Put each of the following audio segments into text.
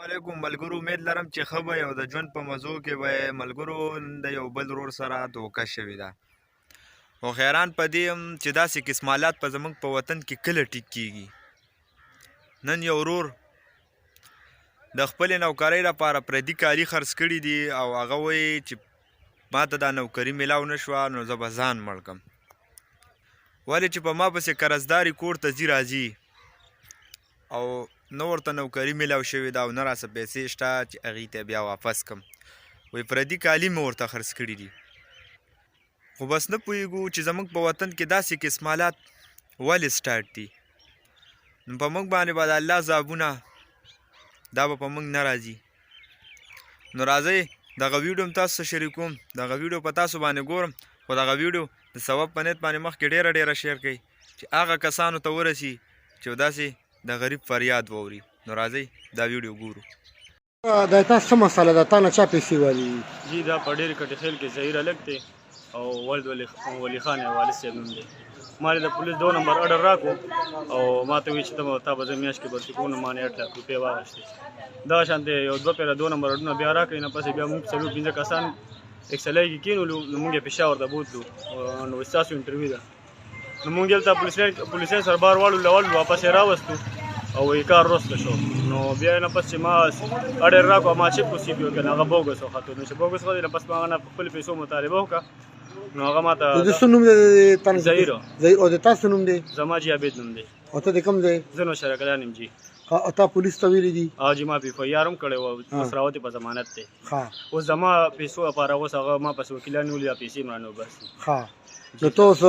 علیکم ملګرو، امید لرم چې ښه به یې او د ژوند په مزو کې به یې. ملګرو د یو بل ورور سره دوکه شوې ده، خو حیران په دې یم چې داسې قسمالات په زموږ په وطن کې کله ټیک کېږي. نن یو ورور د خپلې نوکرۍ لپاره پردي کالي خرڅ کړي دي او هغه وایي چې ما ته دا نوکري میلاو نه شوه نو زه به ځان مړ کړم، ولې چې په ما پسې قرضداري کور ته ځي راځي او نه ورته نوکري میلاو شوې ده او نه راسه پیسې شته چې هغې ته بیا واپس کړم. وایي پردي کالي مې ورته خرڅ کړي دي. خو بس نه پوهېږو چې زموږ په وطن کې داسې قسمالات ولې سټارټ دي. نو په موږ باندې به د الله عذابونه دا به په موږ نه راځي. نو راځئ دغه ویډیو هم تاسو سره شریکوم، دغه ویډیو په تاسو باندې ګورم، خو دغه ویډیو د ثواب په نیت باندې مخکې ډېره شیر کړئ چې هغه کسانو ته ورسي چې داسې د غریب فریاد واوري. نو راځئ دا ویډیو ګورو. دا تاسو څه مسله ده؟ تا نه چا پیسې والي؟ جی دا په ډېر کټ خیل کې ظهیر الګ دی او ولد ولی خان والد صاحب نوم دی. ما د پولیس 2 نمبر اډر راکو او ما ته وی چې تا به زه میاشت کې برسي کوم مانې 8 لک روپۍ واغشتې. دا شانته یو 2 پیره 2 نمبر اډونه بیا راکړي نه پسې بیا موږ څلور 15 کسان اکسلای کې کینولو. نو موږ یې پېښور ته بوتلو نو ستاسو انټرویو ده. نو موږ دلته پولیسین سربار واړو واپس یې راوستو او یې کار وروسته شو. نو بیا نه پس چې ما اډر راکو ما چې کوسی بیا کنه هغه بوګس وخته نو چې بوګس غوډه نه پس ما نه خپل پیسو مطالبه وکړه. نو هغه ماته د څه نوم دی؟ تن ظهیر او د تاسو نوم دی؟ زما جی عبید نوم دی. او ته د کوم ځای؟ زه نو شرکدان یم جی. او تا پولیس ته ویلي دي؟ او جی ما پی خو یارم کړی و مسراوتی په ضمانت دی. ښه اوس زما پیسو لپاره اوس هغه ما پس وکیلان ولیا پیسې مرانو بس. ښه نو تاسو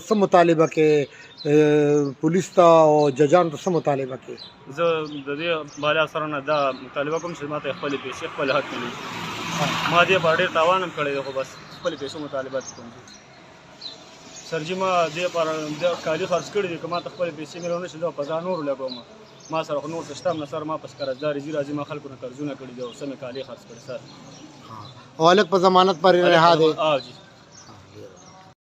څه مطالبه کې پولیس ته او ججانو ته څه مطالبه کې؟ زه د دې بالا سره نه دا مطالبه کوم چې ما ته خپل پیسې خپل حق ملي. ما دې په ډېر تاوان هم کړی خو بس خپل پیسو مطالبه کوم. سر جی ما دې پر د کالي خرڅ کړي دي که ما ته خپل پیسې ملونه شي زه په ځان نور لګوم. ما سره خو نور څه شته هم نه سر، ما پس قرضداري ځي راځي، ما خلکو نه قرضونه کړي دي او سمې کالي خرڅ کړي سر. او هلک په ضمانت پرې رها دی؟ او جی